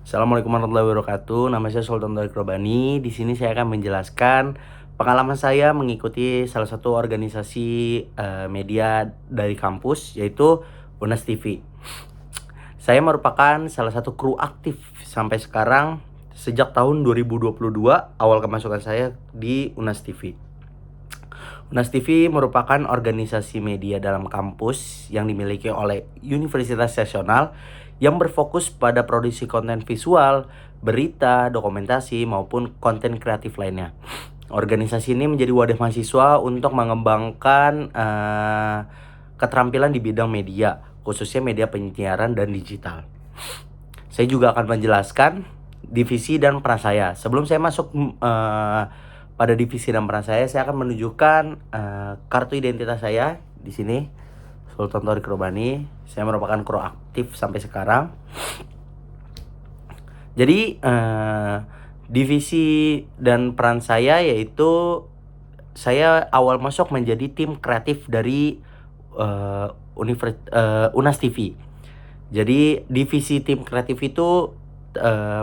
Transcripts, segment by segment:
Assalamualaikum warahmatullahi wabarakatuh. Nama saya Sultan Taufik Robani. Di sini saya akan menjelaskan pengalaman saya mengikuti salah satu organisasi media dari kampus, yaitu UNAS TV. Saya merupakan salah satu kru aktif sampai sekarang sejak tahun 2022 awal kemasukan saya di UNAS TV. UNAS TV merupakan organisasi media dalam kampus yang dimiliki oleh Universitas Nasional yang berfokus pada produksi konten visual, berita, dokumentasi, maupun konten kreatif lainnya. Organisasi ini menjadi wadah mahasiswa untuk mengembangkan keterampilan di bidang media, khususnya media penyiaran dan digital. Saya juga akan menjelaskan divisi dan peran saya. Sebelum saya masuk pada divisi dan peran saya akan menunjukkan kartu identitas saya di sini. Sultan Taufik Robani. Saya merupakan kru aktif sampai sekarang. Jadi divisi dan peran saya yaitu saya awal masuk menjadi tim kreatif dari UNAS TV. Jadi divisi tim kreatif itu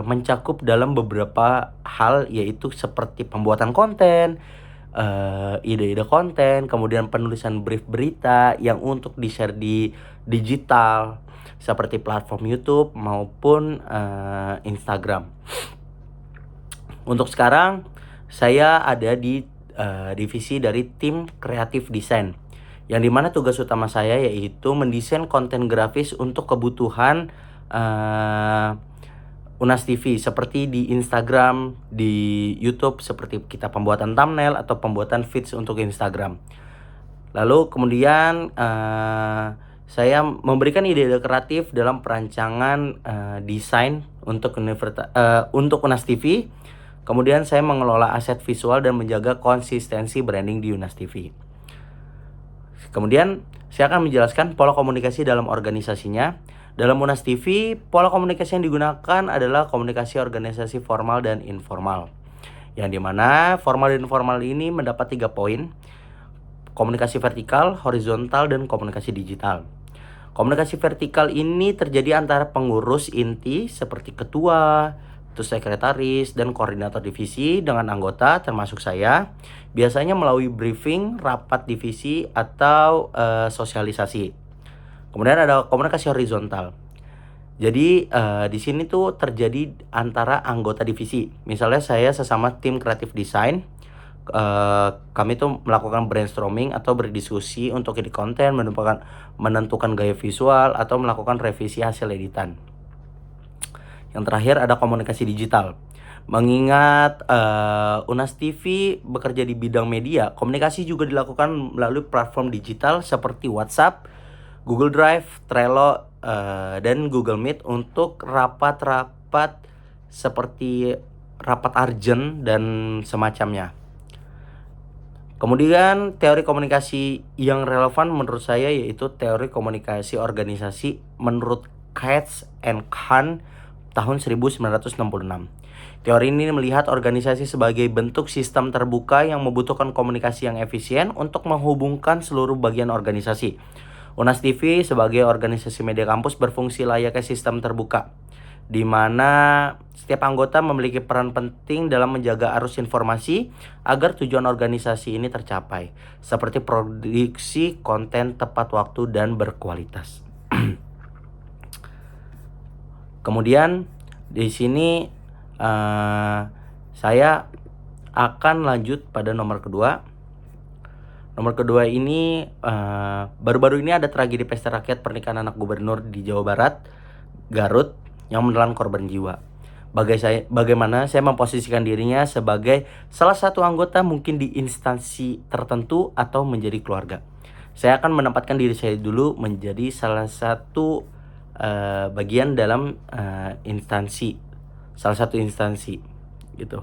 mencakup dalam beberapa hal, yaitu seperti pembuatan konten, ide-ide konten, kemudian penulisan brief berita yang untuk di-share di digital seperti platform YouTube maupun Instagram. Untuk sekarang saya ada di divisi dari tim kreatif desain, yang dimana tugas utama saya yaitu mendesain konten grafis untuk kebutuhan UNAS TV, seperti di Instagram, di YouTube, seperti kita pembuatan thumbnail atau pembuatan feeds untuk Instagram. Lalu kemudian saya memberikan ide-ide kreatif dalam perancangan desain untuk UNAS TV. Kemudian saya mengelola aset visual dan menjaga konsistensi branding di UNAS TV. Kemudian saya akan menjelaskan pola komunikasi dalam organisasinya. Dalam UNAS TV, pola komunikasi yang digunakan adalah komunikasi organisasi formal dan informal, yang dimana formal dan informal ini mendapat 3 poin: komunikasi vertikal, horizontal, dan komunikasi digital. Komunikasi vertikal ini terjadi antara pengurus inti seperti ketua, terus sekretaris, dan koordinator divisi dengan anggota termasuk saya, biasanya melalui briefing, rapat divisi, atau sosialisasi. Kemudian ada komunikasi horizontal. Jadi di sini tuh terjadi antara anggota divisi. Misalnya saya sesama tim kreatif desain, kami tuh melakukan brainstorming atau berdiskusi untuk ide konten, menentukan gaya visual, atau melakukan revisi hasil editan. Yang terakhir ada komunikasi digital. Mengingat UNAS TV bekerja di bidang media, komunikasi juga dilakukan melalui platform digital seperti WhatsApp, Google Drive, Trello, dan Google Meet untuk rapat-rapat seperti rapat urgent dan semacamnya. Kemudian teori komunikasi yang relevan menurut saya yaitu teori komunikasi organisasi menurut Katz and Kahn tahun 1966. Teori ini melihat organisasi sebagai bentuk sistem terbuka yang membutuhkan komunikasi yang efisien untuk menghubungkan seluruh bagian organisasi. UNAS TV sebagai organisasi media kampus berfungsi layaknya sistem terbuka, di mana setiap anggota memiliki peran penting dalam menjaga arus informasi agar tujuan organisasi ini tercapai, seperti produksi konten tepat waktu dan berkualitas. Kemudian di sini saya akan lanjut pada nomor kedua. Nomor kedua ini baru-baru ini ada tragedi pesta rakyat pernikahan anak gubernur di Jawa Barat, Garut, yang menelan korban jiwa. Bagaimana saya memposisikan dirinya sebagai salah satu anggota mungkin di instansi tertentu atau menjadi keluarga. Saya akan menempatkan diri saya dulu menjadi salah satu bagian dalam salah satu instansi gitu.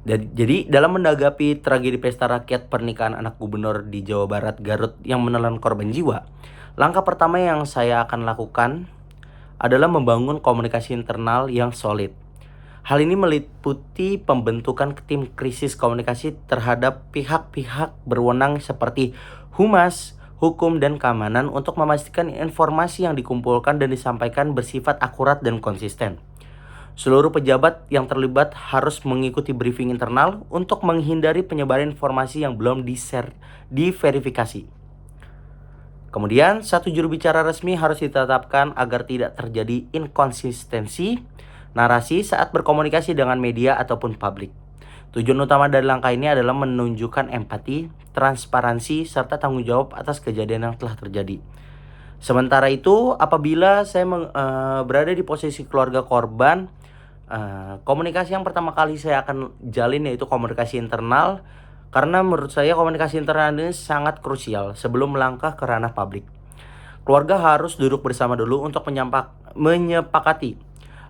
Jadi dalam menanggapi tragedi pesta rakyat pernikahan anak gubernur di Jawa Barat, Garut, yang menelan korban jiwa, langkah pertama yang saya akan lakukan adalah membangun komunikasi internal yang solid. Hal ini meliputi pembentukan tim krisis komunikasi terhadap pihak-pihak berwenang seperti Humas, hukum, dan keamanan untuk memastikan informasi yang dikumpulkan dan disampaikan bersifat akurat dan konsisten. Seluruh pejabat yang terlibat harus mengikuti briefing internal untuk menghindari penyebaran informasi yang belum diverifikasi. Kemudian, satu juru bicara resmi harus ditetapkan agar tidak terjadi inkonsistensi narasi saat berkomunikasi dengan media ataupun publik. Tujuan utama dari langkah ini adalah menunjukkan empati, transparansi, serta tanggung jawab atas kejadian yang telah terjadi. Sementara itu, apabila saya berada di posisi keluarga korban, komunikasi yang pertama kali saya akan jalin yaitu komunikasi internal. Karena menurut saya komunikasi internal ini sangat krusial sebelum melangkah ke ranah publik. Keluarga harus duduk bersama dulu untuk menyepakati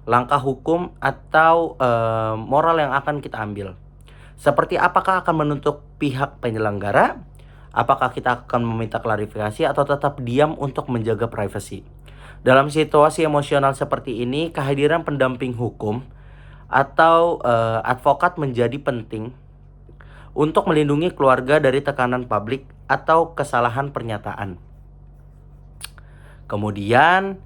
langkah hukum atau moral yang akan kita ambil. Seperti apakah akan menuntut pihak penyelenggara, apakah kita akan meminta klarifikasi atau tetap diam untuk menjaga privasi. Dalam situasi emosional seperti ini, kehadiran pendamping hukum atau advokat menjadi penting untuk melindungi keluarga dari tekanan publik atau kesalahan pernyataan. Kemudian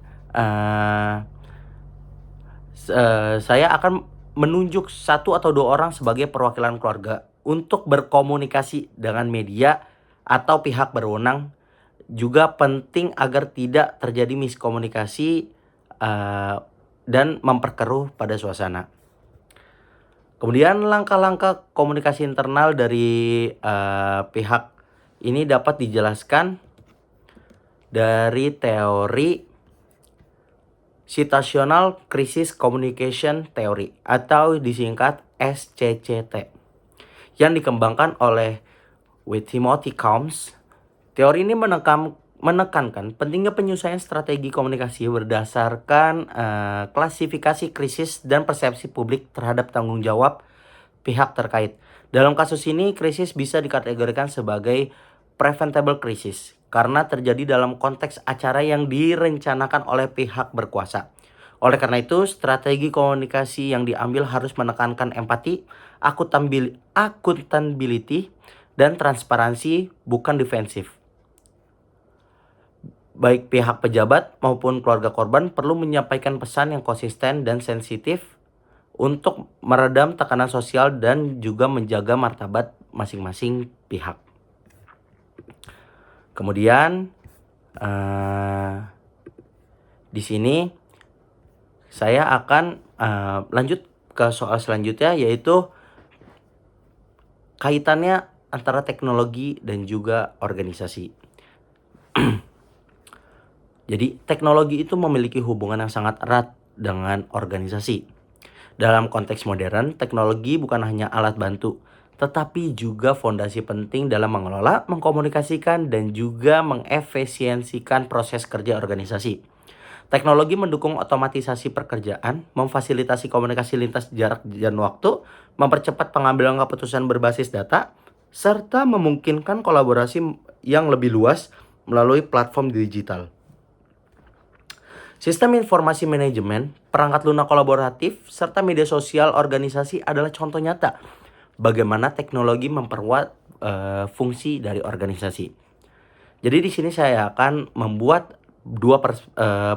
saya akan menunjuk satu atau dua orang sebagai perwakilan keluarga untuk berkomunikasi dengan media atau pihak berwenang. Juga penting agar tidak terjadi miskomunikasi dan memperkeruh pada suasana. Kemudian langkah-langkah komunikasi internal dari pihak ini dapat dijelaskan dari teori Situational Crisis Communication Theory atau disingkat SCCT yang dikembangkan oleh Timothy Combs. Teori ini menekankan pentingnya penyusunan strategi komunikasi berdasarkan klasifikasi krisis dan persepsi publik terhadap tanggung jawab pihak terkait. Dalam kasus ini, krisis bisa dikategorikan sebagai preventable crisis karena terjadi dalam konteks acara yang direncanakan oleh pihak berkuasa. Oleh karena itu, strategi komunikasi yang diambil harus menekankan empati, accountability, dan transparansi, bukan defensif. Baik pihak pejabat maupun keluarga korban perlu menyampaikan pesan yang konsisten dan sensitif untuk meredam tekanan sosial dan juga menjaga martabat masing-masing pihak. Kemudian di sini saya akan lanjut ke soal selanjutnya, yaitu kaitannya antara teknologi dan juga organisasi. Jadi teknologi itu memiliki hubungan yang sangat erat dengan organisasi. Dalam konteks modern, teknologi bukan hanya alat bantu, tetapi juga fondasi penting dalam mengelola, mengkomunikasikan, dan juga mengefisiensikan proses kerja organisasi. Teknologi mendukung otomatisasi pekerjaan, memfasilitasi komunikasi lintas jarak dan waktu, mempercepat pengambilan keputusan berbasis data, serta memungkinkan kolaborasi yang lebih luas melalui platform digital. Sistem informasi manajemen, perangkat lunak kolaboratif, serta media sosial organisasi adalah contoh nyata bagaimana teknologi memperkuat fungsi dari organisasi. Jadi di sini saya akan membuat dua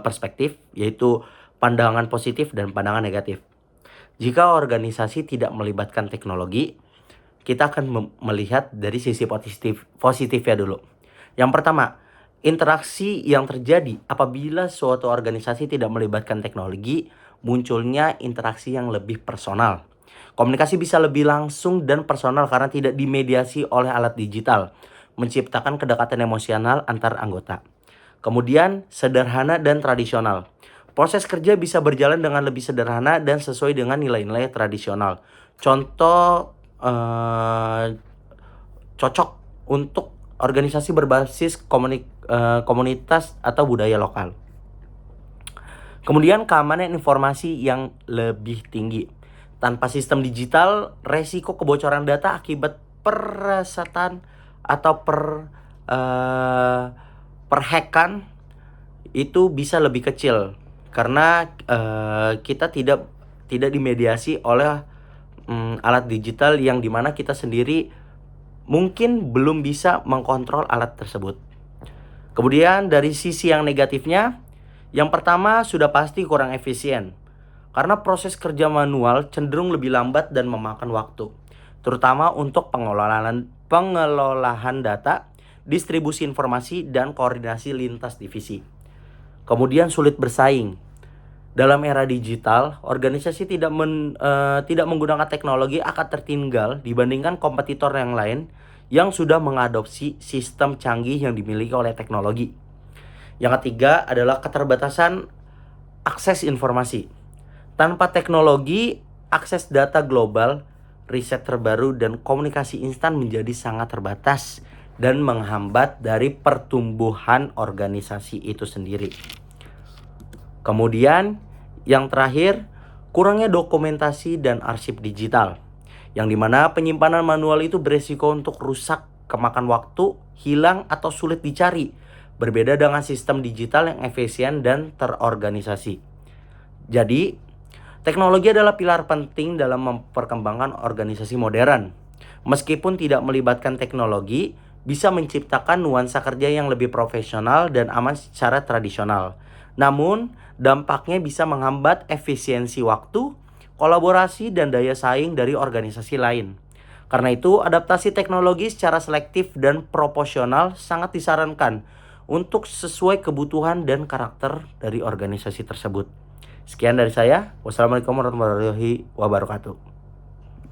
perspektif, yaitu pandangan positif dan pandangan negatif. Jika organisasi tidak melibatkan teknologi, kita akan melihat dari sisi positifnya dulu. Yang pertama, interaksi yang terjadi apabila suatu organisasi tidak melibatkan teknologi, munculnya interaksi yang lebih personal. Komunikasi bisa lebih langsung dan personal karena tidak dimediasi oleh alat digital, menciptakan kedekatan emosional antar anggota. Kemudian, sederhana dan tradisional. Proses kerja bisa berjalan dengan lebih sederhana dan sesuai dengan nilai-nilai tradisional. Contoh cocok untuk organisasi berbasis komunitas atau budaya lokal. Kemudian keamanan informasi yang lebih tinggi. Tanpa sistem digital, resiko kebocoran data akibat peresetan atau perhackan itu bisa lebih kecil karena kita tidak dimediasi oleh alat digital yang dimana kita sendiri mungkin belum bisa mengkontrol alat tersebut. Kemudian dari sisi yang negatifnya, yang pertama sudah pasti kurang efisien. Karena proses kerja manual cenderung lebih lambat dan memakan waktu, terutama untuk pengelolaan data, distribusi informasi, dan koordinasi lintas divisi. Kemudian sulit bersaing. Dalam era digital, organisasi tidak menggunakan teknologi akan tertinggal dibandingkan kompetitor yang lain yang sudah mengadopsi sistem canggih yang dimiliki oleh teknologi. Yang ketiga adalah keterbatasan akses informasi. Tanpa teknologi, akses data global, riset terbaru, dan komunikasi instan menjadi sangat terbatas dan menghambat dari pertumbuhan organisasi itu sendiri. Kemudian, yang terakhir, kurangnya dokumentasi dan arsip digital, yang dimana penyimpanan manual itu beresiko untuk rusak, kemakan waktu, hilang, atau sulit dicari. Berbeda dengan sistem digital yang efisien dan terorganisasi. Jadi, teknologi adalah pilar penting dalam memperkembangkan organisasi modern. Meskipun tidak melibatkan teknologi, bisa menciptakan nuansa kerja yang lebih profesional dan aman secara tradisional. Namun, dampaknya bisa menghambat efisiensi waktu, kolaborasi, dan daya saing dari organisasi lain. Karena itu, adaptasi teknologi secara selektif dan proporsional sangat disarankan untuk sesuai kebutuhan dan karakter dari organisasi tersebut. Sekian dari saya. Wassalamualaikum warahmatullahi wabarakatuh.